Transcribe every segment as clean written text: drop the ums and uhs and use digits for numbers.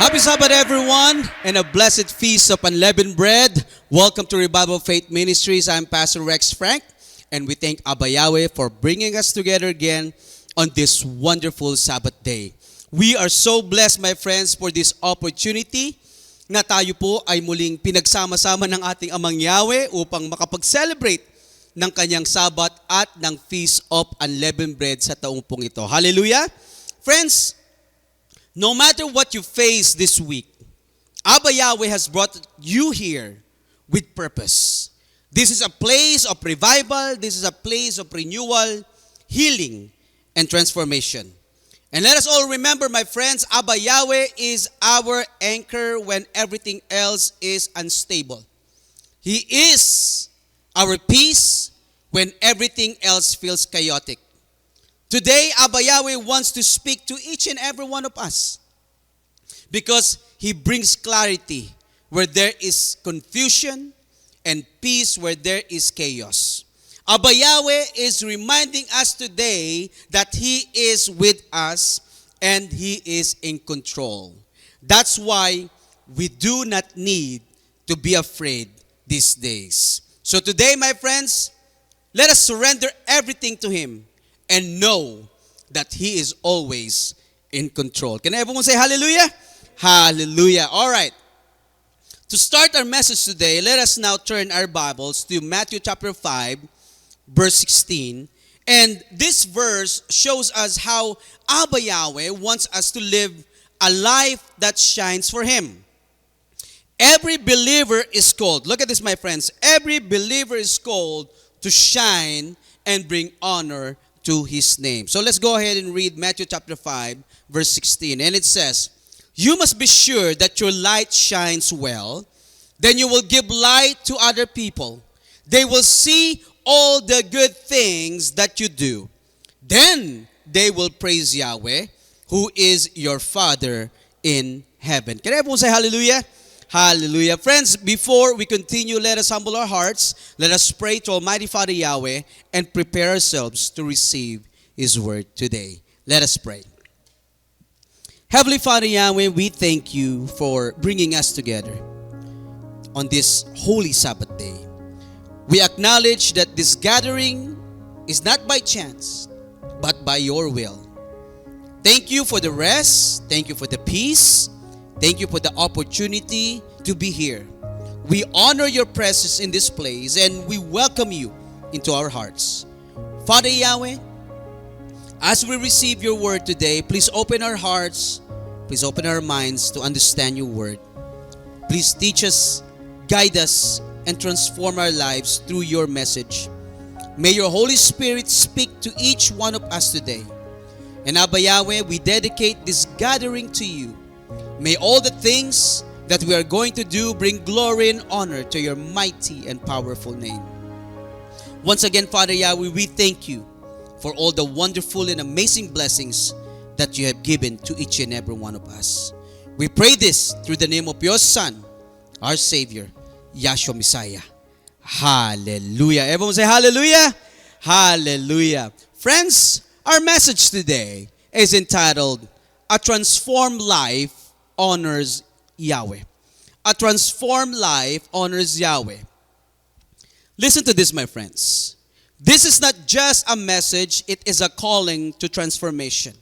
Happy Sabbath, everyone, and a blessed feast of unleavened bread. Welcome to Revival Faith Ministries. I'm Pastor Rex Frank, and we thank Abba Yahweh for bringing us together again on this wonderful Sabbath day. We are so blessed, my friends, for this opportunity na tayo po ay muling pinagsama-sama ng ating Amang Yahweh upang makapag-celebrate ng kanyang Sabbath at ng Feast of Unleavened Bread sa taong pong ito. Hallelujah! Friends, no matter what you face this week, Abba Yahweh has brought you here with purpose. This is a place of revival. This is a place of renewal, healing, and transformation. And let us all remember, my friends, Abba Yahweh is our anchor when everything else is unstable. He is our peace when everything else feels chaotic. Today, Abba Yahweh wants to speak to each and every one of us because He brings clarity where there is confusion and peace where there is chaos. Abba Yahweh is reminding us today that He is with us and He is in control. That's why we do not need to be afraid these days. So today, my friends, let us surrender everything to Him and know that He is always in control. Can everyone say hallelujah? Hallelujah. All right. To start our message today, let us now turn our Bibles to Matthew chapter 5, verse 16. And this verse shows us how Abba Yahweh wants us to live a life that shines for Him. Every believer is called, look at this, my friends, every believer is called to shine and bring honor to His name. So let's go ahead and read Matthew chapter 5, verse 16. And it says, "You must be sure that your light shines well. Then you will give light to other people. They will see all the good things that you do. Then they will praise Yahweh, who is your Father in heaven." Can everyone say hallelujah? Hallelujah. Friends, before we continue, let us humble our hearts. Let us pray to Almighty Father Yahweh and prepare ourselves to receive His word today. Let us pray. Heavenly Father Yahweh, we thank You for bringing us together on this holy Sabbath day. We acknowledge that this gathering is not by chance, but by Your will. Thank You for the rest. Thank You for the peace. Thank You for the opportunity to be here. We honor Your presence in this place and we welcome You into our hearts. Father Yahweh, as we receive Your word today, please open our hearts, please open our minds to understand Your word. Please teach us, guide us, and transform our lives through Your message. May Your Holy Spirit speak to each one of us today. And Abba Yahweh, we dedicate this gathering to You. May all the things that we are going to do bring glory and honor to Your mighty and powerful name. Once again, Father Yahweh, we thank You for all the wonderful and amazing blessings that You have given to each and every one of us. We pray this through the name of Your Son, our Savior, Yahshua Messiah. Hallelujah. Everyone say hallelujah. Hallelujah. Friends, our message today is entitled, "A Transformed Life Honors Yahweh." A transformed life honors Yahweh. Listen to this, my friends. This is not just a message, it is a calling to transformation.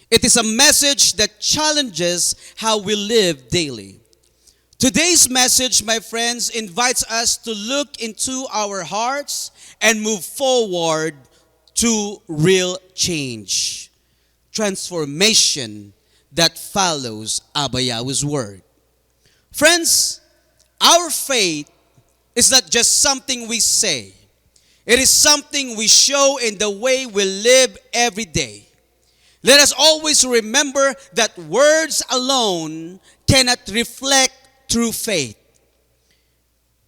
It is a message that challenges how we live daily. Today's message, my friends, invites us to look into our hearts and move forward to real change. Transformation that follows Abba Yahweh's word. Friends, our faith is not just something we say. It is something we show in the way we live every day. Let us always remember that words alone cannot reflect true faith.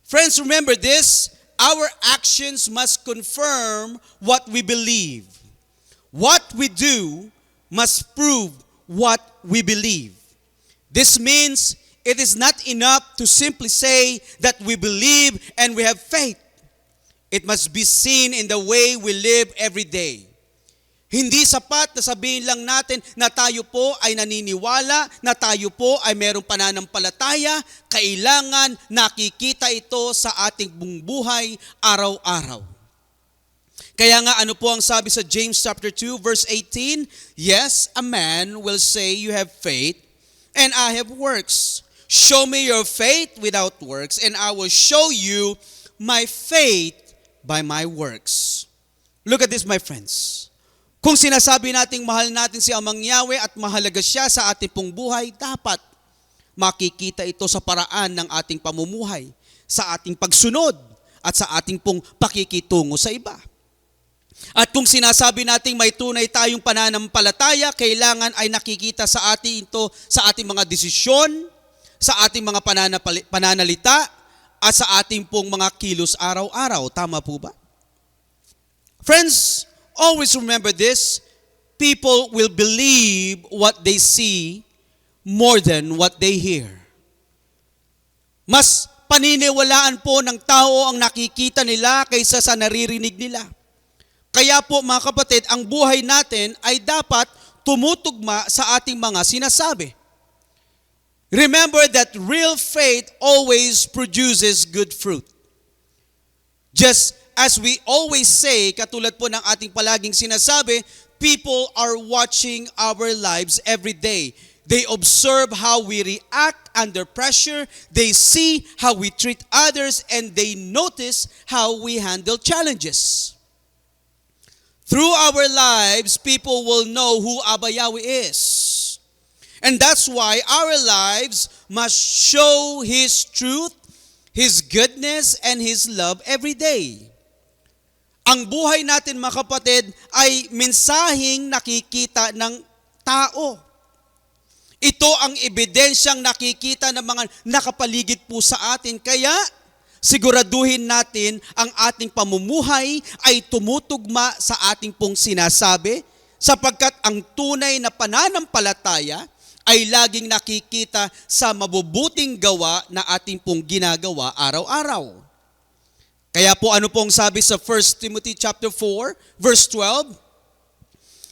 Friends, remember this. Our actions must confirm what we believe. What we do must prove what we believe. This means it is not enough to simply say that we believe and we have faith. It must be seen in the way we live every day. Hindi sapat na sabihin lang natin na tayo po ay naniniwala, na tayo po ay merong pananampalataya. Kailangan nakikita ito sa ating buhay araw-araw. Kaya nga ano po ang sabi sa James chapter 2 verse 18? Yes, a man will say you have faith and I have works. Show me your faith without works and I will show you my faith by my works. Look at this, my friends. Kung sinasabi nating mahal natin si Amang Yahweh at mahalaga siya sa ating pong buhay, dapat makikita ito sa paraan ng ating pamumuhay, sa ating pagsunod at sa ating pong pakikitungo sa iba. At kung sinasabi nating may tunay tayong pananampalataya, kailangan ay nakikita sa atin ito sa ating mga desisyon, sa ating mga pananalita, at sa ating pong mga kilos araw-araw. Tama po ba? Friends, always remember this, people will believe what they see more than what they hear. Mas paniniwalaan po ng tao ang nakikita nila kaysa sa naririnig nila. Kaya po mga kapatid, ang buhay natin ay dapat tumutugma sa ating mga sinasabi. Remember that real faith always produces good fruit. Just as we always say, katulad po ng ating palaging sinasabi, people are watching our lives every day. They observe how we react under pressure, they see how we treat others, and they notice how we handle challenges. Through our lives, people will know who Abba Yahweh is. And that's why our lives must show His truth, His goodness, and His love every day. Ang buhay natin mga kapatid ay mensaheng nakikita ng tao. Ito ang ebidensyang nakikita ng mga nakapaligid po sa atin. Kaya siguraduhin natin ang ating pamumuhay ay tumutugma sa ating pong sinasabi sapagkat ang tunay na pananampalataya ay laging nakikita sa mabubuting gawa na ating pong ginagawa araw-araw. Kaya po ano pong sabi sa 1 Timothy chapter 4 verse 12?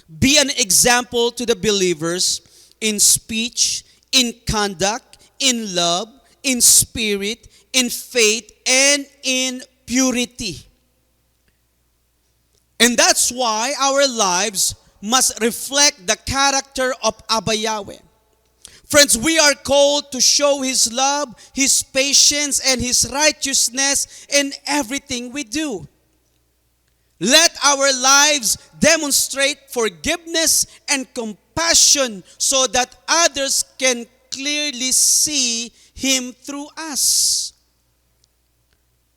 Be an example to the believers in speech, in conduct, in love, in spirit, in faith, and in purity. And that's why our lives must reflect the character of Abba Yahweh. Friends, we are called to show His love, His patience, and His righteousness in everything we do. Let our lives demonstrate forgiveness and compassion so that others can clearly see Him through us.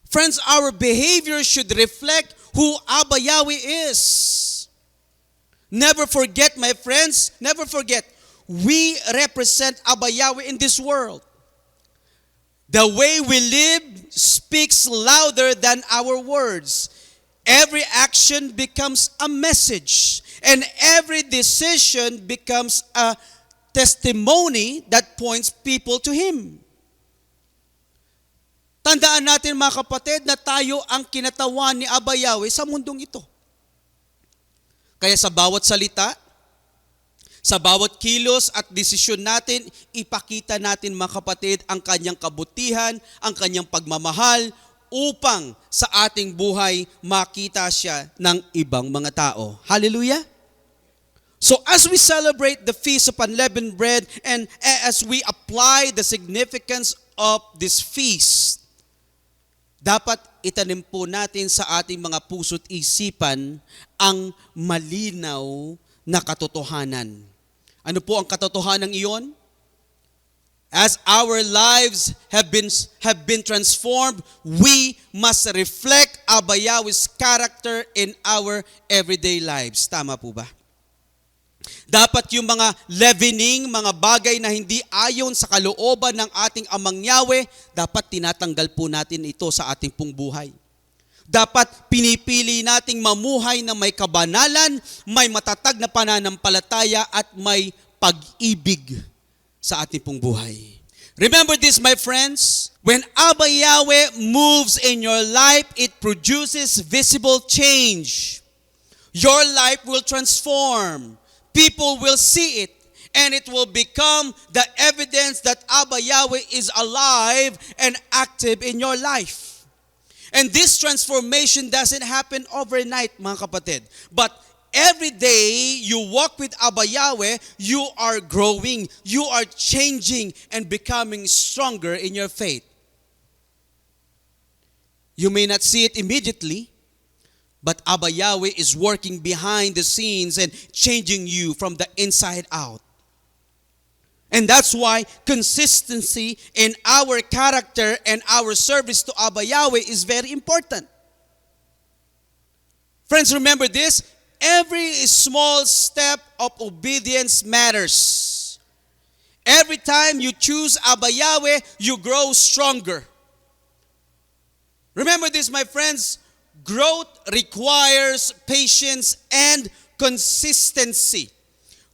Friends, our behavior should reflect who Abba Yahweh is. Never forget, my friends, never forget, we represent Abba Yahweh in this world. The way we live speaks louder than our words. Every action becomes a message, and every decision becomes a testimony that points people to Him. Tandaan natin mga kapatid na tayo ang kinatawan ni Abba Yahweh sa mundong ito. Kaya sa bawat salita, sa bawat kilos at desisyon natin, ipakita natin mga kapatid ang kanyang kabutihan, ang kanyang pagmamahal upang sa ating buhay makita siya ng ibang mga tao. Hallelujah! So as we celebrate the Feast of Unleavened Bread and as we apply the significance of this feast, dapat itanim po natin sa ating mga puso't isipan ang malinaw na katotohanan. Ano po ang katotohanan iyon? As our lives have been transformed, we must reflect Abba Yahweh's character in our everyday lives. Tama po ba? Dapat yung mga leavening, mga bagay na hindi ayon sa kalooban ng ating Amang Yahweh, dapat tinatanggal po natin ito sa ating pong buhay. Dapat pinipili nating mamuhay na may kabanalan, may matatag na pananampalataya at may pag-ibig sa ating pong buhay. Remember this, my friends, when Abba Yahweh moves in your life, it produces visible change. Your life will transform. People will see it. And it will become the evidence that Abba Yahweh is alive and active in your life. And this transformation doesn't happen overnight, mga kapatid. But every day you walk with Abba Yahweh, you are growing, you are changing, and becoming stronger in your faith. You may not see it immediately, but Abba Yahweh is working behind the scenes and changing you from the inside out. And that's why consistency in our character and our service to Abba Yahweh is very important. Friends, remember this. Every small step of obedience matters. Every time you choose Abba Yahweh, you grow stronger. Remember this, my friends. Growth requires patience and consistency.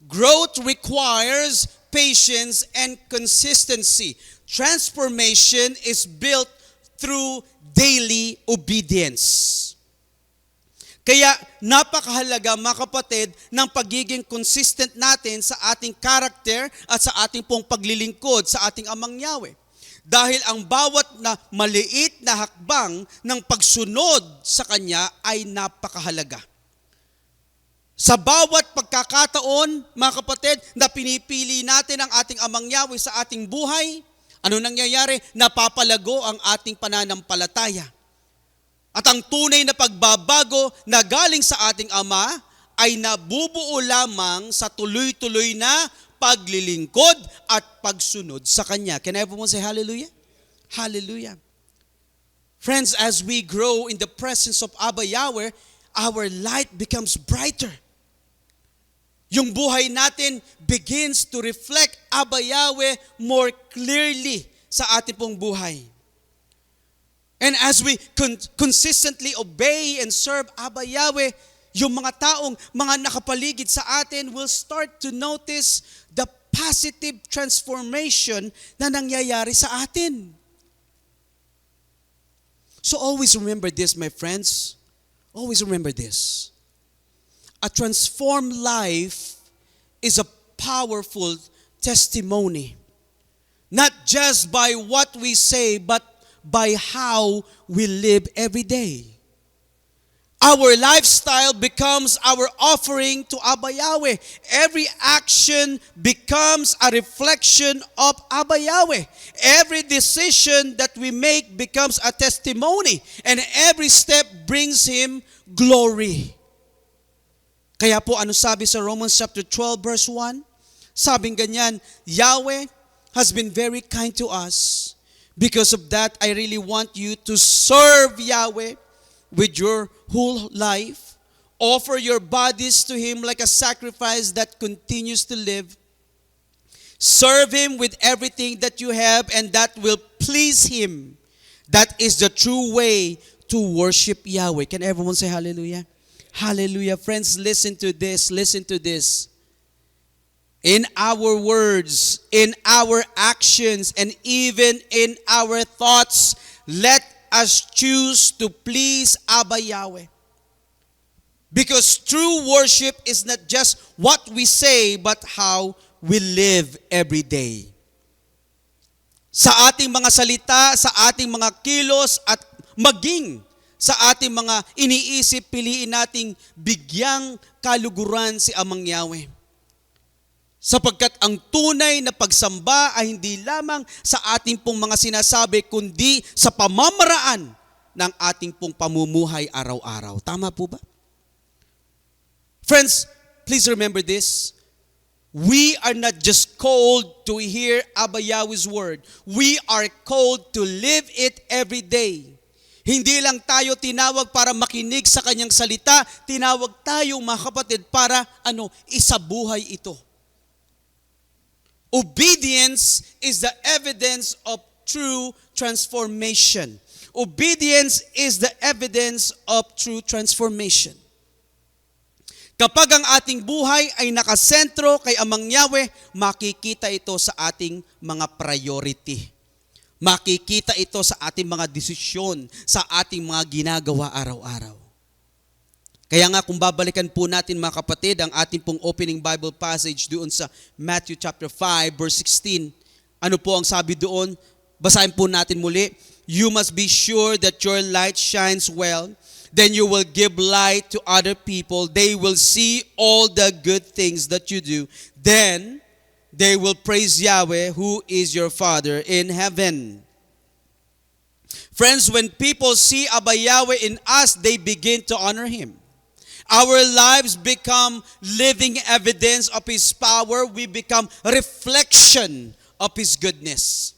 Growth requires patience and consistency. Transformation is built through daily obedience. Kaya napakahalaga, mga kapatid, ng pagiging consistent natin sa ating character at sa ating pong paglilingkod sa ating Amang Yahweh. Dahil ang bawat na maliit na hakbang ng pagsunod sa Kanya ay napakahalaga. Sa bawat pagkakataon, mga kapatid, na pinipili natin ang ating Amang Yahweh sa ating buhay, ano nangyayari? Napapalago ang ating pananampalataya. At ang tunay na pagbabago na galing sa ating Ama ay nabubuo lamang sa tuloy-tuloy na paglilingkod at pagsunod sa Kanya. Can everyone say hallelujah? Hallelujah. Friends, as we grow in the presence of Abba Yahweh, our light becomes brighter. Yung buhay natin begins to reflect Abba Yahweh more clearly sa ating pong buhay. And as we consistently obey and serve Abba Yahweh, yung mga taong mga nakapaligid sa atin will start to notice the positive transformation na nangyayari sa atin. So always remember this, my friends. Always remember this. A transformed life is a powerful testimony. Not just by what we say, but by how we live every day. Our lifestyle becomes our offering to Abba Yahweh. Every action becomes a reflection of Abba Yahweh. Every decision that we make becomes a testimony. And every step brings Him glory. Kaya po, ano sabi sa Romans chapter 12 verse 1? Sabing ganyan, Yahweh has been very kind to us. Because of that, I really want you to serve Yahweh with your whole life. Offer your bodies to Him like a sacrifice that continues to live. Serve Him with everything that you have, and that will please Him. That is the true way to worship Yahweh. Can everyone say hallelujah? Hallelujah. Friends, listen to this. Listen to this. In our words, in our actions, and even in our thoughts, let us choose to please Abba Yahweh. Because true worship is not just what we say, but how we live every day. Sa ating mga salita, sa ating mga kilos, at maging sa ating mga iniisip, piliin nating bigyang kaluguran si Amang Yahweh. Sapagkat ang tunay na pagsamba ay hindi lamang sa ating pong mga sinasabi, kundi sa pamamaraan ng ating pong pamumuhay araw-araw. Tama po ba? Friends, please remember this. We are not just called to hear Abba Yahweh's word. We are called to live it every day. Hindi lang tayo tinawag para makinig sa kanyang salita, tinawag tayo, mga kapatid, para isabuhay ito. Obedience is the evidence of true transformation. Obedience is the evidence of true transformation. Kapag ang ating buhay ay nakasentro kay Amang Yahweh, makikita ito sa ating mga priority. Makikita ito sa ating mga desisyon, sa ating mga ginagawa araw-araw. Kaya nga kung babalikan po natin mga kapatid ang ating pong opening Bible passage doon sa Matthew chapter 5 verse 16. Ano po ang sabi doon? Basahin po natin muli. You must be sure that your light shines well. Then you will give light to other people. They will see all the good things that you do. Then they will praise Yahweh, who is your Father in heaven. Friends, when people see Abba Yahweh in us, they begin to honor Him. Our lives become living evidence of His power. We become reflection of His goodness.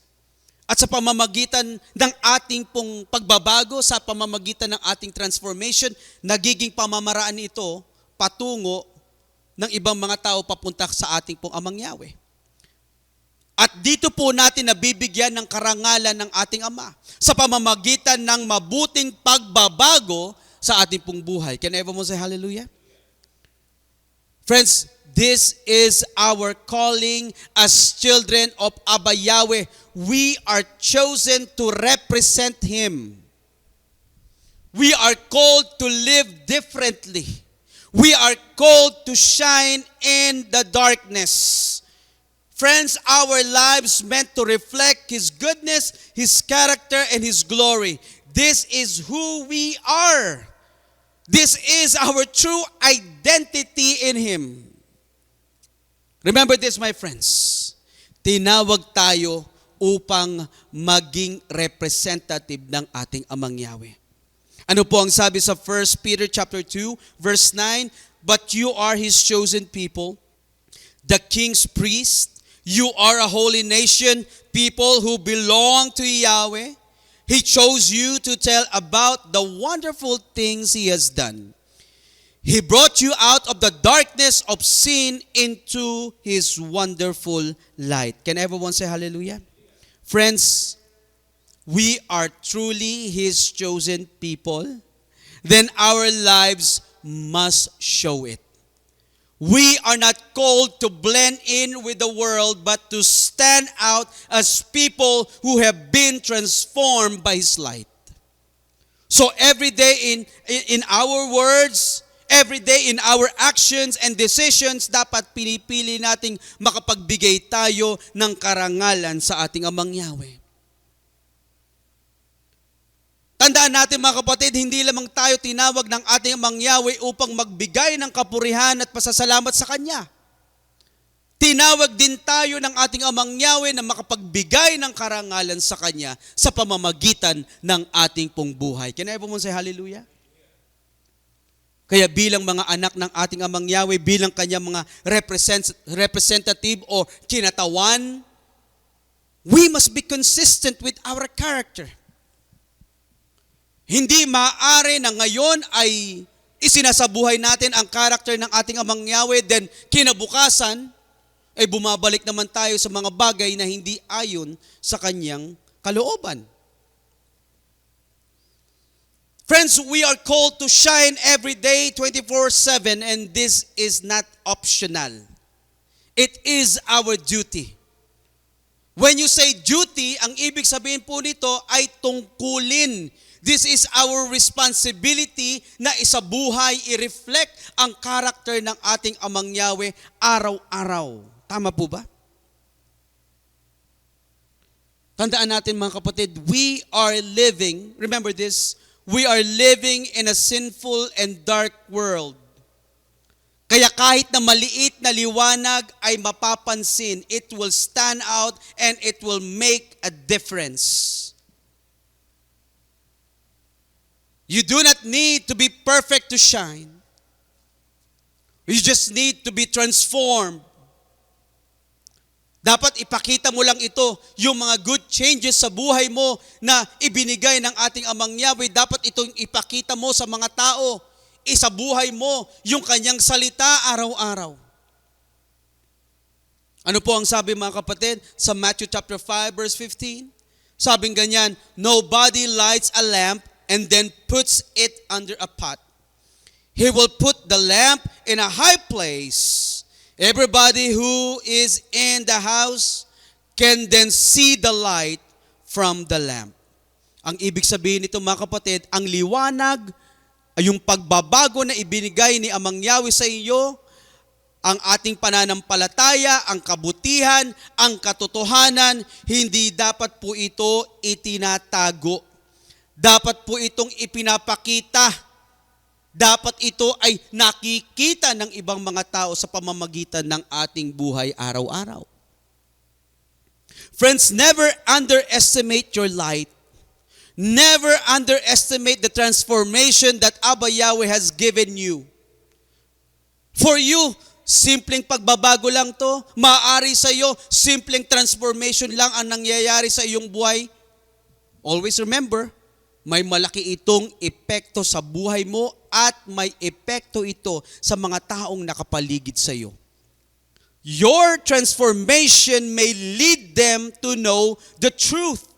At sa pamamagitan ng ating pong pagbabago, sa pamamagitan ng ating transformation, nagiging pamamaraan ito patungo ng ibang mga tao papunta sa ating pong Amang Yahweh. At dito po natin nabibigyan ng karangalan ng ating Ama sa pamamagitan ng mabuting pagbabago sa ating pong buhay. Can everyone say hallelujah? Friends, this is our calling as children of Abba Yahweh. We are chosen to represent Him. We are called to live differently. We are called to shine in the darkness. Friends, our lives meant to reflect His goodness, His character, and His glory. This is who we are. This is our true identity in Him. Remember this, my friends. Tinawag tayo upang maging representative ng ating Amang Yahweh. Ano po ang sabi sa 1 Peter chapter 2, verse 9? But you are His chosen people, the King's priest. You are a holy nation, people who belong to Yahweh. He chose you to tell about the wonderful things He has done. He brought you out of the darkness of sin into His wonderful light. Can everyone say hallelujah? Friends, we are truly His chosen people. Then our lives must show it. We are not called to blend in with the world, but to stand out as people who have been transformed by His light. So every day in our words, every day in our actions and decisions, dapat pinipili nating makapagbigay tayo ng karangalan sa ating Amang Yahweh. Tandaan natin mga kapatid, hindi lamang tayo tinawag ng ating Amang Yahweh upang magbigay ng kapurihan at pasasalamat sa Kanya. Tinawag din tayo ng ating Amang Yahweh na makapagbigay ng karangalan sa Kanya sa pamamagitan ng ating pong buhay. Can everyone say hallelujah? Kaya bilang mga anak ng ating Amang Yahweh, bilang Kanyang mga representative o kinatawan, we must be consistent with our character. Hindi maaari na ngayon ay isinasabuhay natin ang karakter ng ating Amang Yahweh, then kinabukasan ay bumabalik naman tayo sa mga bagay na hindi ayon sa Kanyang kalooban. Friends, we are called to shine every day 24/7, and this is not optional. It is our duty. When you say duty, ang ibig sabihin po nito ay tungkulin. This is our responsibility na isabuhay, i-reflect ang karakter ng ating Amang Yahweh araw-araw. Tama po ba? Tandaan natin mga kapatid, we are living, remember this, we are living in a sinful and dark world. Kaya kahit na maliit na liwanag ay mapapansin, it will stand out and it will make a difference. You do not need to be perfect to shine. You just need to be transformed. Dapat ipakita mo lang ito, yung mga good changes sa buhay mo na ibinigay ng ating Amang Yahweh, dapat itong ipakita mo sa mga tao. Isabuhay mo yung Kanyang salita araw-araw. Ano po ang sabi mga kapatid sa Matthew chapter 5 verse 15? Sabing ganyan, nobody lights a lamp and then puts it under a pot. He will put the lamp in a high place. Everybody who is in the house can then see the light from the lamp. Ang ibig sabihin nito mga kapatid, ang liwanag ay yung pagbabago na ibinigay ni Amang Yahweh sa iyo, ang ating pananampalataya, ang kabutihan, ang katotohanan, hindi dapat po ito itinatago. Dapat po itong ipinapakita. Dapat ito ay nakikita ng ibang mga tao sa pamamagitan ng ating buhay araw-araw. Friends, never underestimate your light. Never underestimate the transformation that Abba Yahweh has given you. For you, simpleng pagbabago lang to. Maaari sa iyo, simpleng transformation lang ang nangyayari sa iyong buhay. Always remember, may malaki itong epekto sa buhay mo at may epekto ito sa mga taong nakapaligid sa iyo. Your transformation may lead them to know the truth.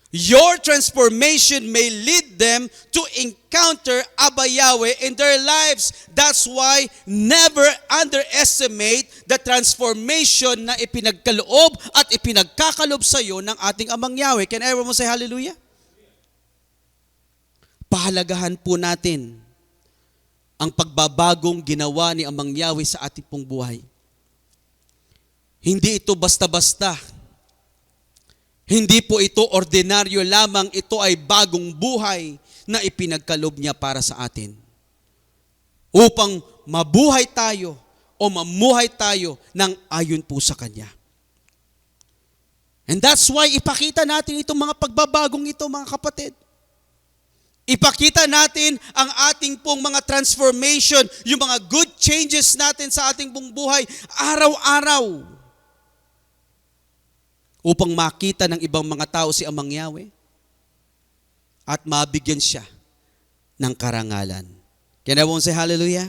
Your transformation may lead them to encounter Abba Yahweh in their lives. That's why never underestimate the transformation na ipinagkaloob at ipinagkakalob sa iyo ng ating Amang Yahweh. Can everyone say hallelujah? Pahalagahan po natin ang pagbabagong ginawa ni Amang Yahweh sa ating pong buhay. Hindi ito basta-basta. Hindi po ito ordinaryo lamang, ito ay bagong buhay na ipinagkalob niya para sa atin. Upang mabuhay tayo o mamuhay tayo ng ayon po sa Kanya. And that's why ipakita natin itong mga pagbabagong ito, mga kapatid. Ipakita natin ang ating pong mga transformation, yung mga good changes natin sa ating pong buhay araw-araw. Upang makita ng ibang mga tao si Amang Yahweh at mabigyan siya ng karangalan. Can everyone say hallelujah?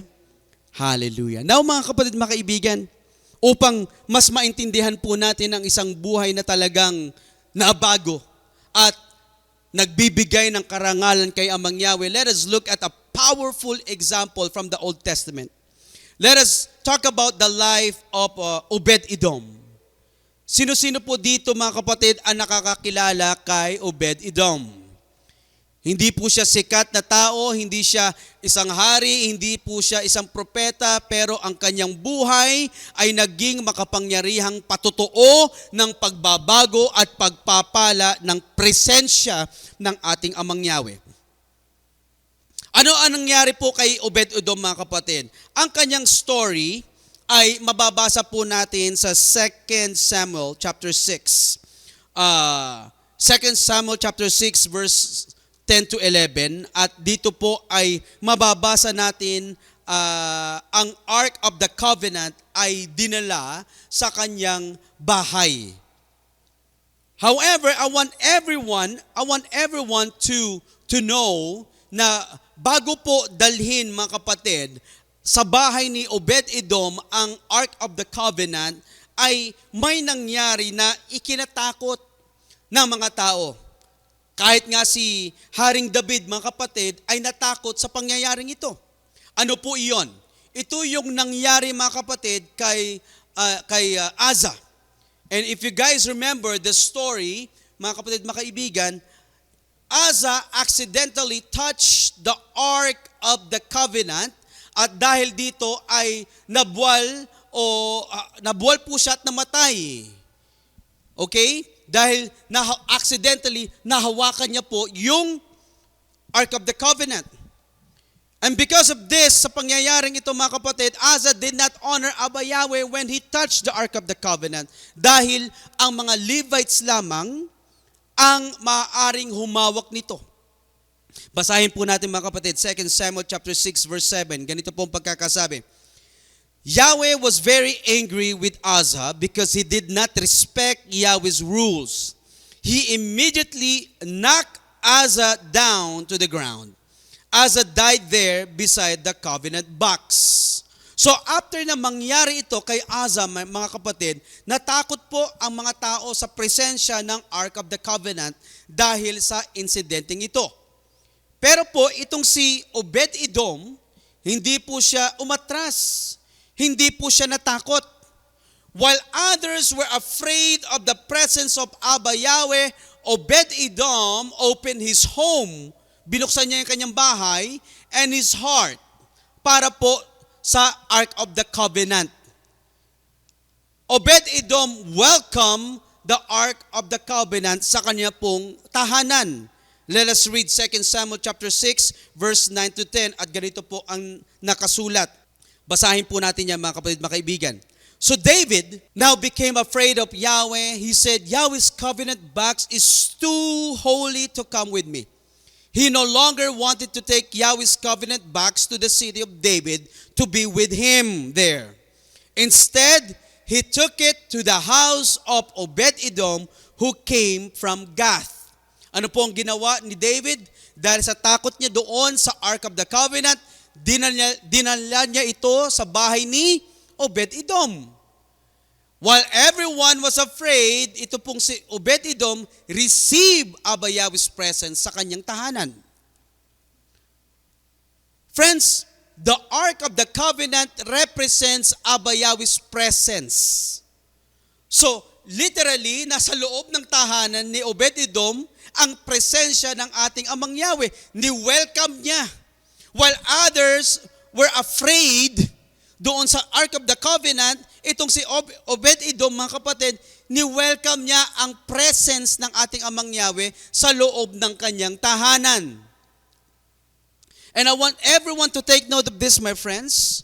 Hallelujah. Now mga kapatid, mga kaibigan, upang mas maintindihan po natin ang isang buhay na talagang nabago at nagbibigay ng karangalan kay Amang Yahweh, let us look at a powerful example from the Old Testament. Let us talk about the life of Obed-Edom. Sino-sino po dito mga kapatid ang nakakakilala kay Obed-Edom? Hindi po siya sikat na tao, hindi siya isang hari, hindi po siya isang propeta, pero ang kanyang buhay ay naging makapangyarihang patotoo ng pagbabago at pagpapala ng presensya ng ating Amang Yahweh. Ano ang nangyari po kay Obed-Edom mga kapatid? Ang kanyang story ay mababasa po natin sa 2 Samuel chapter 6. 2 Samuel chapter 6 verse 10 to 11. At dito po ay mababasa natin ang Ark of the Covenant ay dinala sa kanyang bahay. However, I want everyone to know na bago po dalhin mga kapatid sa bahay ni Obed-Edom ang Ark of the Covenant, ay may nangyari na ikinatakot ng mga tao. Kahit nga si Haring David, mga kapatid, ay natakot sa pangyayaring ito. Ano po iyon? Ito yung nangyari mga kapatid kay Asa. And if you guys remember the story, mga kapatid, mga kaibigan, Asa accidentally touched the Ark of the Covenant. At dahil dito ay nabuwal po siya at namatay. Okay? Dahil accidentally nahawakan niya po yung Ark of the Covenant. And because of this, sa pangyayaring ito mga kapatid, Asa did not honor Abba Yahweh when he touched the Ark of the Covenant. Dahil ang mga Levites lamang ang maaaring humawak nito. Basahin po natin mga kapatid, 2 Samuel chapter 6 verse 7. Ganito po ang pagkakasabi. Yahweh was very angry with Asa because he did not respect Yahweh's rules. He immediately knocked Asa down to the ground. Asa died there beside the covenant box. So after na mangyari ito kay Asa, mga kapatid, natakot po ang mga tao sa presensya ng Ark of the Covenant dahil sa insidenteng ito. Pero po, itong si Obed-Edom, hindi po siya umatras. Hindi po siya natakot. While others were afraid of the presence of Abba Yahweh, Obed-Edom opened his home binuksan niya yung kanyang bahay and his heart para po sa Ark of the Covenant. Obed-Edom welcomed the Ark of the Covenant sa kanya pong tahanan. Let us read 2 Samuel chapter 6 verse 9 to 10 at ganito po ang nakasulat. Basahin po natin yan mga kapatid, mga kaibigan. So David now became afraid of Yahweh. He said, Yahweh's covenant box is too holy to come with me. He no longer wanted to take Yahweh's covenant box to the city of David to be with him there. Instead, he took it to the house of Obed-Edom who came from Gath. Ano po ang ginawa ni David? Dahil sa takot niya doon sa Ark of the Covenant, dinala niya ito sa bahay ni Obed-Edom. While everyone was afraid, ito pong si Obed-Edom received Abba Yahweh's presence sa kanyang tahanan. Friends, the Ark of the Covenant represents Abba Yahweh's presence. So, literally, nasa loob ng tahanan ni Obed-Edom ang presensya ng ating Amang Yahweh. Ni-welcome niya. While others were afraid doon sa Ark of the Covenant, itong si Obed-Edom, mga kapatid, ni-welcome niya ang presence ng ating Amang Yahweh sa loob ng kanyang tahanan. And I want everyone to take note of this, my friends.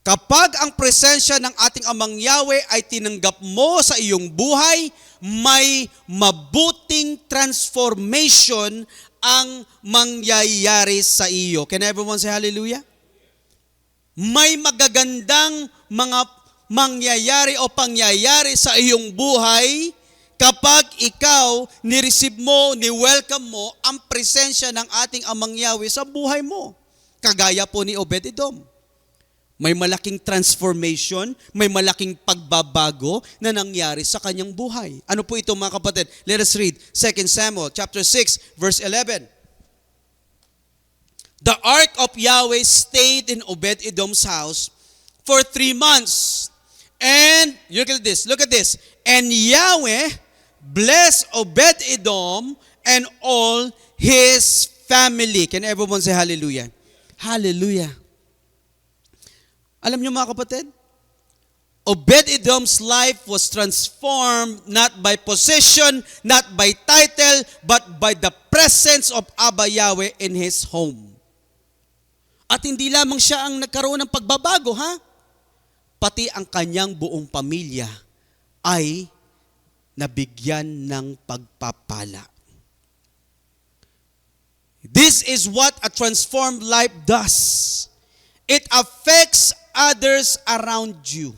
Kapag ang presensya ng ating Amang Yahweh ay tinanggap mo sa iyong buhay, may mabuting transformation ang mangyayari sa iyo. Can everyone say hallelujah? May magagandang mga mangyayari o pangyayari sa iyong buhay kapag ikaw ni-receive mo, ni-welcome mo ang presensya ng ating Amang Yahweh sa buhay mo. Kagaya po ni Obed-Edom. May malaking transformation, may malaking pagbabago na nangyari sa kanyang buhay. Ano po ito mga kapatid? Let us read 2 Samuel chapter 6 verse 11. The Ark of Yahweh stayed in Obed-Edom's house for 3 months. And, look at this. And Yahweh blessed Obed-Edom and all his family. Can everyone say hallelujah? Hallelujah. Alam niyo mga kapatid, Obed-Edom's life was transformed not by position, not by title, but by the presence of Abba Yahweh in his home. At hindi lamang siya ang nagkaroon ng pagbabago, ha? Pati ang kanyang buong pamilya ay nabigyan ng pagpapala. This is what a transformed life does. It affects others around you.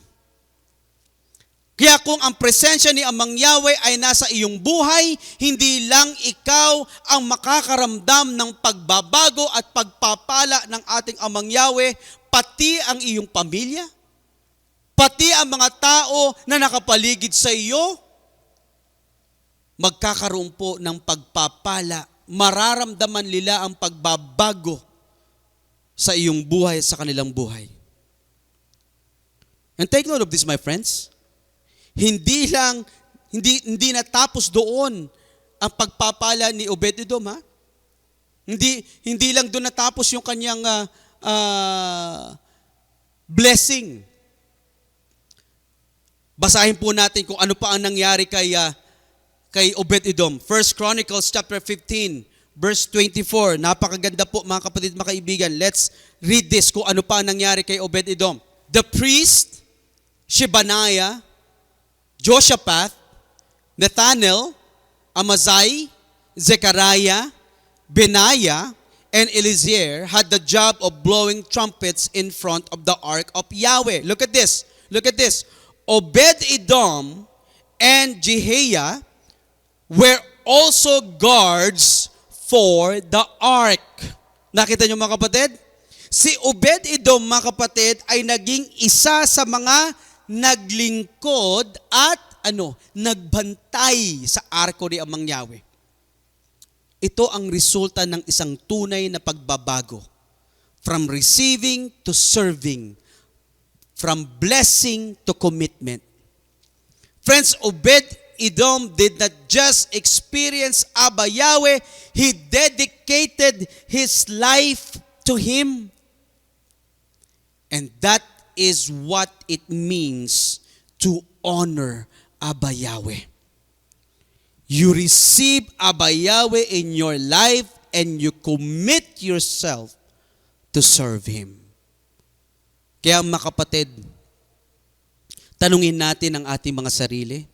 Kaya kung ang presensya ni Amang Yahweh ay nasa iyong buhay, hindi lang ikaw ang makakaramdam ng pagbabago at pagpapala ng ating Amang Yahweh, pati ang iyong pamilya, pati ang mga tao na nakapaligid sa iyo, magkakaroon po ng pagpapala. Mararamdaman nila ang pagbabago sa iyong buhay, sa kanilang buhay. And take note of this, my friends. Hindi natapos doon ang pagpapala ni Obed-Edom, ha? Hindi lang doon natapos yung kanyang blessing. Basahin po natin kung ano pa ang nangyari kay Obed-Edom. 1 Chronicles chapter 15 verse 24. Napakaganda po mga kapatid, mga kaibigan. Let's read this kung ano pa ang nangyari kay Obed-Edom. The priest Shebaniah, Joshaphat, Nathanael, Amazai, Zechariah, Benaiah, and Eliezer had the job of blowing trumpets in front of the Ark of Yahweh. Look at this. Obed-Edom and Jehiah were also guards for the Ark. Nakita niyo mga kapatid? Si Obed-Edom, mga kapatid, ay naging isa sa mga naglingkod at nagbantay sa arko ni Amang Yahweh. Ito ang resulta ng isang tunay na pagbabago. From receiving to serving. From blessing to commitment. Friends, Obed-Edom did not just experience Abba Yahweh, he dedicated dedicated his life to Him. And that is what it means to honor Abba Yahweh. You receive Abba Yahweh in your life and you commit yourself to serve Him. Kaya mga kapatid, tanungin natin ang ating mga sarili.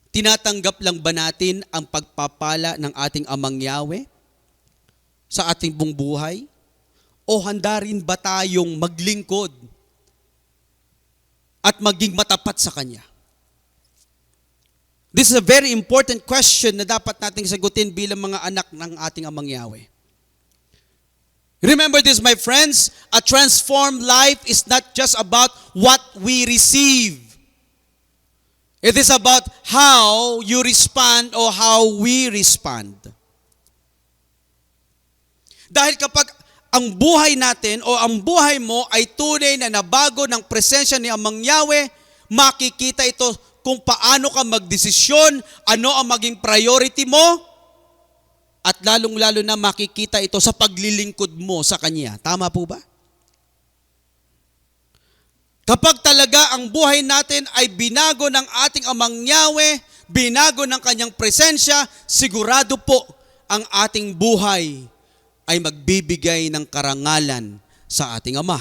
Tinatanggap lang ba natin ang pagpapala ng ating Amang Yahweh sa ating buong buhay? O handa rin ba tayong maglingkod at maging matapat sa Kanya? This is a very important question na dapat nating sagutin bilang mga anak ng ating Amang Yahweh. Remember this, my friends, a transformed life is not just about what we receive. It is about how you respond or how we respond. Dahil kapag ang buhay natin o ang buhay mo ay tunay na nabago ng presensya ni Amang Yahweh, makikita ito kung paano ka magdesisyon, ano ang maging priority mo, at lalong-lalo na makikita ito sa paglilingkod mo sa Kanya. Tama po ba? Kapag talaga ang buhay natin ay binago ng ating Amang Yahweh, binago ng Kanyang presensya, sigurado po ang ating buhay ay magbibigay ng karangalan sa ating Ama.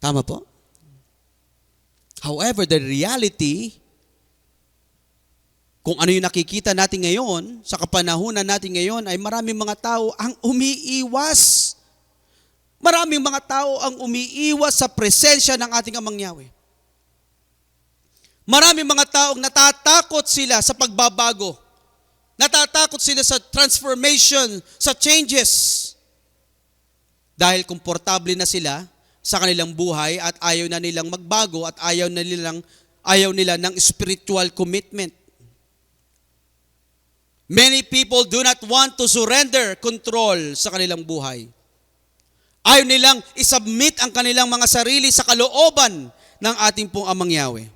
Tama po? However, the reality, kung ano yung nakikita natin ngayon, sa kapanahunan natin ngayon, ay maraming mga tao ang umiiwas. Maraming mga tao ang umiiwas sa presensya ng ating Amang Yahweh. Maraming mga taong natatakot sila sa pagbabago. Natatakot sila sa transformation, sa changes. Dahil komportable na sila sa kanilang buhay at ayaw na nilang magbago at ayaw nila ng spiritual commitment. Many people do not want to surrender control sa kanilang buhay. Ayaw nilang isubmit ang kanilang mga sarili sa kalooban ng ating pong Amang Yahweh.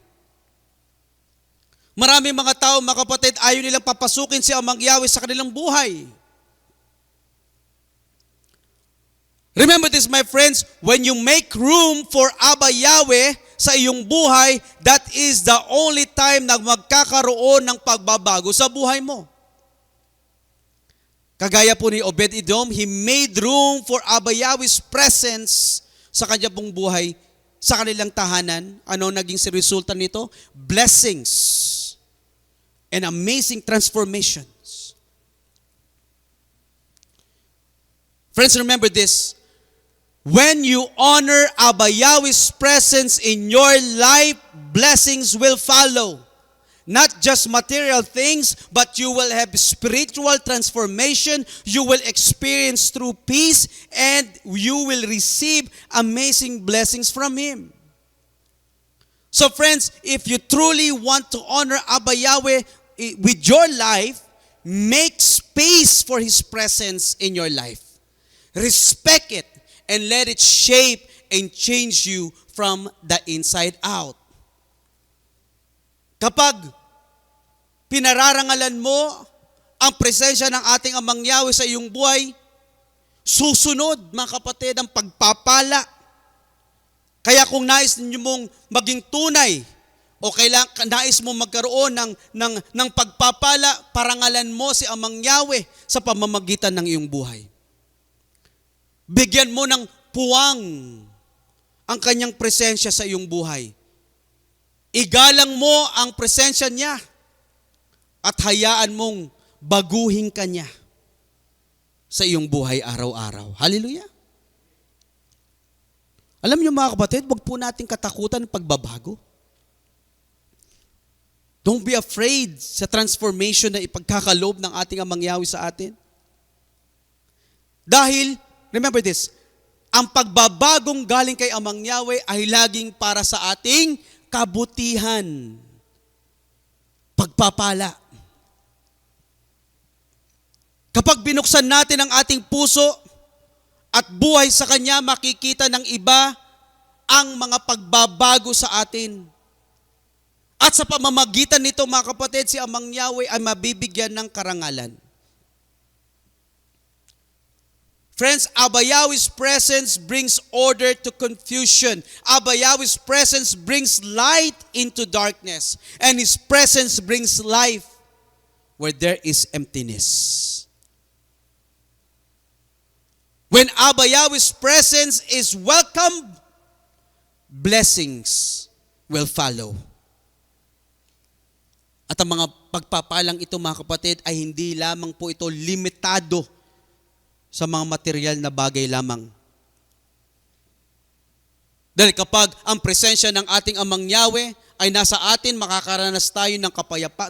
Maraming mga tao, mga kapatid, ayaw nilang papasukin si Amang Yahweh sa kanilang buhay. Remember this, my friends, when you make room for Abba Yahweh sa iyong buhay, that is the only time na magkakaroon ng pagbabago sa buhay mo. Kagaya po ni Obed-Edom, he made room for Abba Yahweh's presence sa kanya pong buhay, sa kanilang tahanan. Ano naging resulta nito? Blessings and amazing transformations. Friends, remember this. When you honor Abba Yahweh's presence in your life, blessings will follow. Not just material things, but you will have spiritual transformation, you will experience true peace, and you will receive amazing blessings from Him. So friends, if you truly want to honor Abba Yahweh with your life, make space for His presence in your life. Respect it, and let it shape and change you from the inside out. Kapag pinararangalan mo ang presensya ng ating Amang Yahweh sa iyong buhay, susunod, mga kapatid, ang pagpapala. Kaya kung nais ninyo mong maging tunay o nais mo magkaroon ng pagpapala, parangalan mo si Amang Yahweh sa pamamagitan ng iyong buhay. Bigyan mo ng puwang ang kanyang presensya sa iyong buhay. Igalang mo ang presensya niya at hayaan mong baguhin ka niya sa iyong buhay araw-araw. Hallelujah! Alam niyo mga kapatid, wag po nating katakutan ng pagbabago. Don't be afraid sa transformation na ipagkakaloob ng ating Amang Yahweh sa atin. Dahil, remember this, ang pagbabagong galing kay Amang Yahweh ay laging para sa ating kabutihan, pagpapala. Kapag binuksan natin ang ating puso at buhay sa Kanya, makikita ng iba ang mga pagbabago sa atin. At sa pamamagitan nito, mga kapatid, si Amang Yahweh ay mabibigyan ng karangalan. Friends, Abba Yahweh's presence brings order to confusion. Abba Yahweh's presence brings light into darkness. And His presence brings life where there is emptiness. When Abba Yahweh's presence is welcomed, blessings will follow. At ang mga pagpapalang ito, mga kapatid, ay hindi lamang po ito limitado sa mga material na bagay lamang. Dahil kapag ang presensya ng ating Amang Yahweh ay nasa atin, makakaranas tayo ng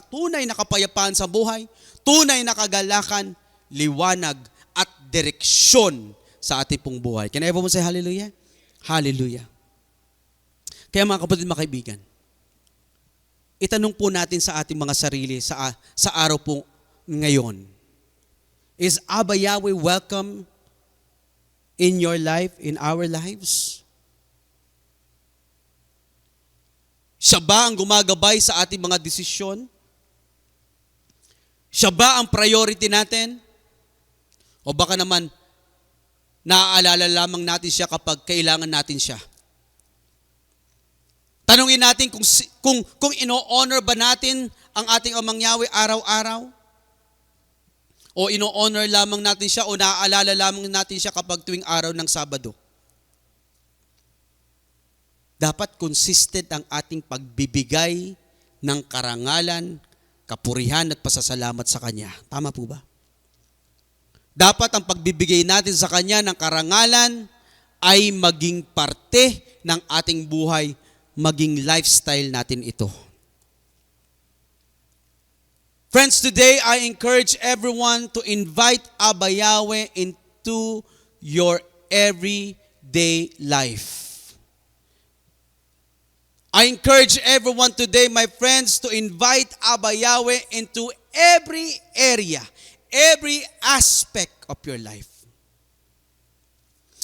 tunay na kapayapaan sa buhay, tunay na kagalakan, liwanag, at direksyon sa ating pong buhay. Can everyone say hallelujah? Hallelujah. Kaya mga kapatid, mga kaibigan, itanong po natin sa ating mga sarili sa araw po ngayon. Is Abba Yahweh welcome in your life, in our lives? Siya ba ang gumagabay sa ating mga desisyon? Siya ba ang priority natin? O baka naman, naaalala lamang natin siya kapag kailangan natin siya? Tanungin natin kung ino-honor ba natin ang ating Amang Yahweh araw-araw? O ino-honor lamang natin siya o naaalala lamang natin siya kapag tuwing araw ng Sabado? Dapat consistent ang ating pagbibigay ng karangalan, kapurihan at pasasalamat sa Kanya. Tama po ba? Dapat ang pagbibigay natin sa Kanya ng karangalan ay maging parte ng ating buhay, maging lifestyle natin ito. Friends, today I encourage everyone to invite Abba Yahweh into your everyday life. I encourage everyone today, my friends, to invite Abba Yahweh into every area, every aspect of your life.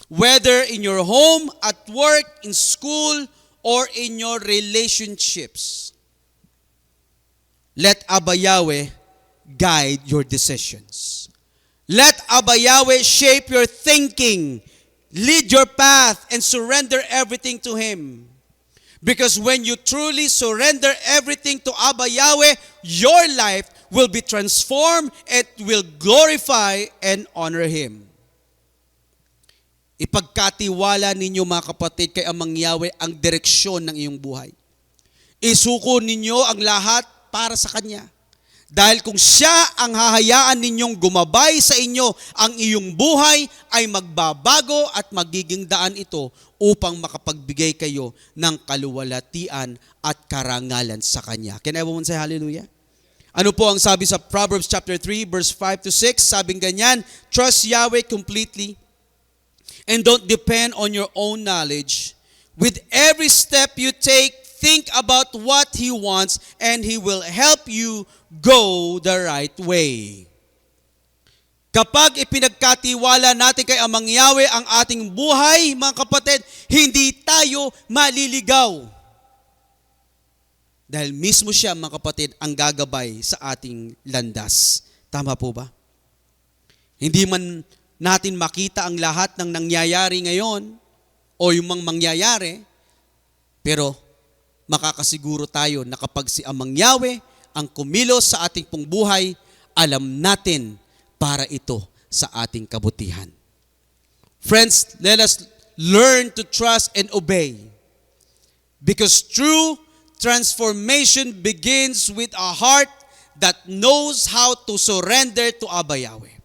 Whether in your home, at work, in school, or in your relationships. Let Abba Yahweh guide your decisions. Let Abba Yahweh shape your thinking, lead your path, and surrender everything to Him. Because when you truly surrender everything to Abba Yahweh, your life will be transformed and will glorify and honor Him. Ipagkatiwala ninyo mga kapatid kay Amang Yahweh ang direksyon ng iyong buhay. Isuko ninyo ang lahat para sa Kanya. Dahil kung siya ang hahayaan ninyong gumabay sa inyo, ang iyong buhay ay magbabago at magiging daan ito upang makapagbigay kayo ng kaluwalhatian at karangalan sa Kanya. Can everyone say hallelujah? Ano po ang sabi sa Proverbs chapter 3 verse 5 to 6? Sabing ganyan, trust Yahweh completely and don't depend on your own knowledge. With every step you take, think about what He wants and He will help you go the right way. Kapag ipinagkatiwala natin kay Amang Yahweh ang ating buhay, mga kapatid, hindi tayo maliligaw. Dahil mismo siya, mga kapatid, ang gagabay sa ating landas. Tama po ba? Hindi man natin makita ang lahat ng nangyayari ngayon o yung mga mangyayari, pero makakasiguro tayo na kapag si Amang Yahweh ang kumilos sa ating pong buhay, alam natin para ito sa ating kabutihan. Friends, let us learn to trust and obey. Because true transformation begins with a heart that knows how to surrender to Abba Yahweh.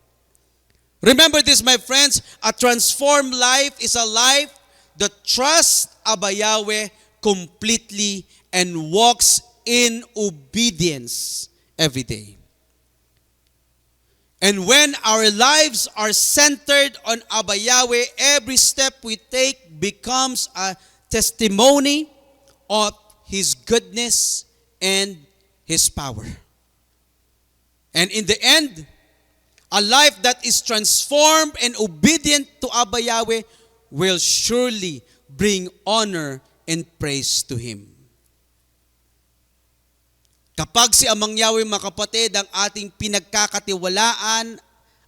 Remember this, my friends, a transformed life is a life that trusts Abba Yahweh completely and walks in obedience every day. And when our lives are centered on Abba Yahweh, every step we take becomes a testimony of His goodness and His power. And in the end, a life that is transformed and obedient to Abba Yahweh will surely bring honor and praise to Him. Kapag si Amang Yahweh, mga kapatid, ang ating pinagkakatiwalaan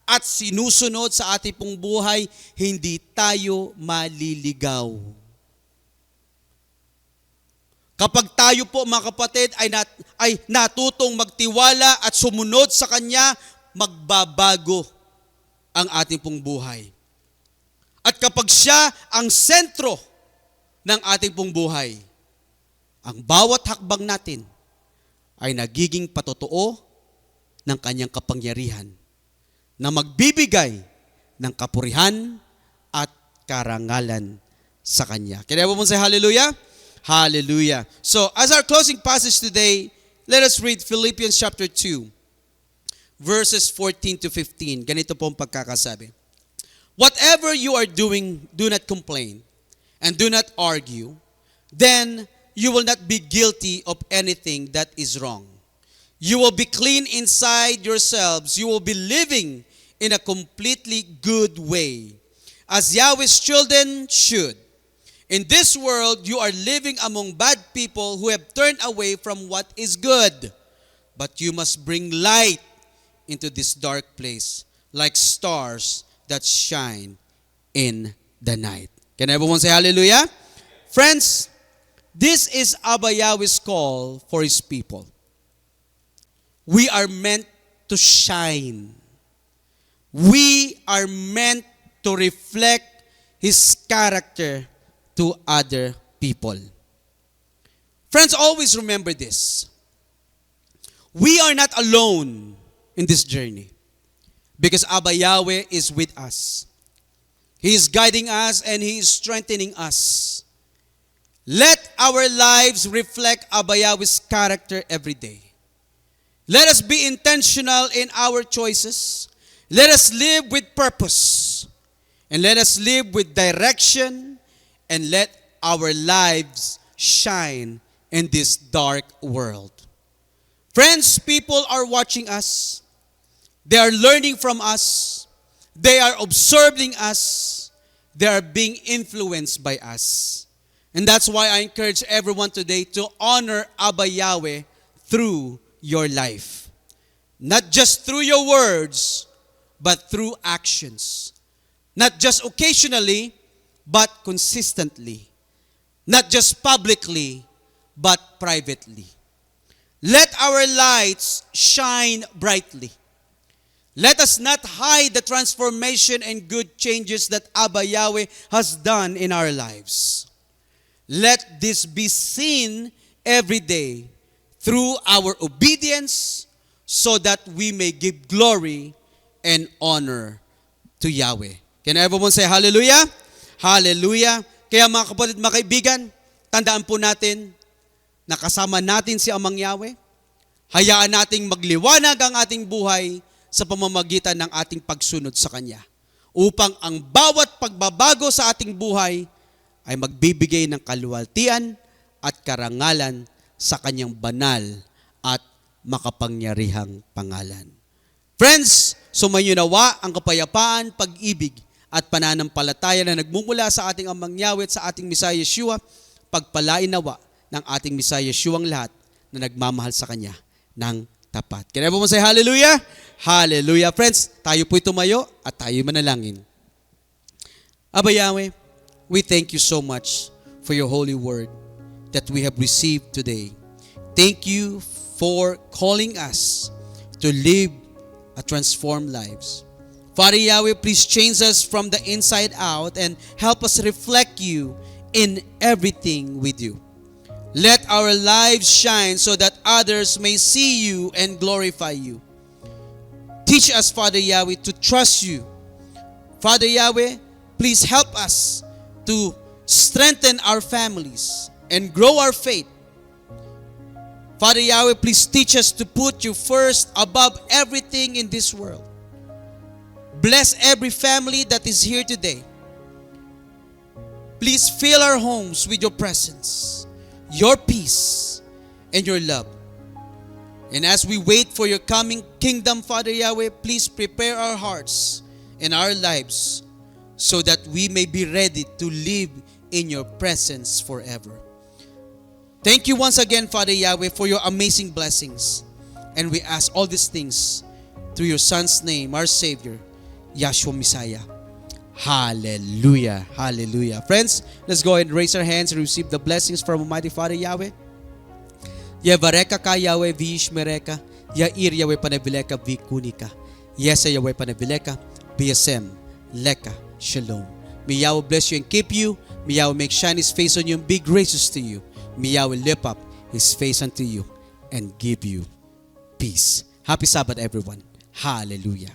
at sinusunod sa ating pong buhay, hindi tayo maliligaw. Kapag tayo po mga kapatid ay natutong magtiwala at sumunod sa Kanya, magbabago ang ating pong buhay. At kapag siya ang sentro ng ating pong buhay, ang bawat hakbang natin ay nagiging patotoo ng Kanyang kapangyarihan na magbibigay ng kapurihan at karangalan sa Kanya. Can everyone say hallelujah? Hallelujah. So, as our closing passage today, let us read Philippians chapter 2, verses 14 to 15. Ganito po ang pagkakasabi. Whatever you are doing, do not complain and do not argue. Then you will not be guilty of anything that is wrong. You will be clean inside yourselves. You will be living in a completely good way, as Yahweh's children should. In this world, you are living among bad people who have turned away from what is good. But you must bring light into this dark place, like stars that shine in the night. Can everyone say hallelujah? Friends, this is Abba Yahweh's call for His people. We are meant to shine. We are meant to reflect His character to other people. Friends, always remember this. We are not alone in this journey because Abba Yahweh is with us. He is guiding us and He is strengthening us. Let our lives reflect Abba Yahweh's character every day. Let us be intentional in our choices. Let us live with purpose. And let us live with direction. And let our lives shine in this dark world. Friends, people are watching us. They are learning from us. They are observing us. They are being influenced by us. And that's why I encourage everyone today to honor Abba Yahweh through your life. Not just through your words, but through actions. Not just occasionally, but consistently. Not just publicly, but privately. Let our lights shine brightly. Let us not hide the transformation and good changes that Abba Yahweh has done in our lives. Let this be seen every day through our obedience so that we may give glory and honor to Yahweh. Can everyone say hallelujah? Hallelujah. Kaya mga kapatid, mga kaibigan, tandaan po natin na kasama natin si Amang Yahweh. Hayaan nating magliwanag ang ating buhay sa pamamagitan ng ating pagsunod sa Kanya. Upang ang bawat pagbabago sa ating buhay ay magbibigay ng kaluwalhatian at karangalan sa Kanyang banal at makapangyarihang pangalan. Friends, sumayo nawa ang kapayapaan, pag-ibig at pananampalataya na nagmumula sa ating Amang Yahweh at sa ating Messiah Yeshua, pagpalain nawa ng ating Messiah Yeshua ang lahat na nagmamahal sa Kanya ng tapat. Can everyone say hallelujah? Hallelujah. Friends, tayo po'y tumayo at tayo manalangin. Abba Yahweh, we thank you so much for your holy word that we have received today. Thank you for calling us to live a transformed lives. Father Yahweh, please change us from the inside out and help us reflect you in everything we do. Let our lives shine so that others may see you and glorify you. Teach us, Father Yahweh, to trust you. Father Yahweh, please help us to strengthen our families and grow our faith. Father Yahweh, please teach us to put you first above everything in this world. Bless every family that is here today. Please fill our homes with your presence, your peace, and your love. And as we wait for your coming kingdom, Father Yahweh, please prepare our hearts and our lives so that we may be ready to live in your presence forever. Thank you once again, Father Yahweh, for your amazing blessings. And we ask all these things through your Son's name, our Savior, Yahshua Messiah. Hallelujah. Hallelujah. Friends, let's go ahead and raise our hands and receive the blessings from Almighty Father Yahweh. Yevareka ka Yahweh vishmereka, Yair Yahweh panevileka vikunika, Yesa Yahweh panevileka, BSM, Leka, Shalom. May Yahweh bless you and keep you. May Yahweh make shine His face on you and be gracious to you. May Yahweh lift up His face unto you and give you peace. Happy Sabbath, everyone. Hallelujah.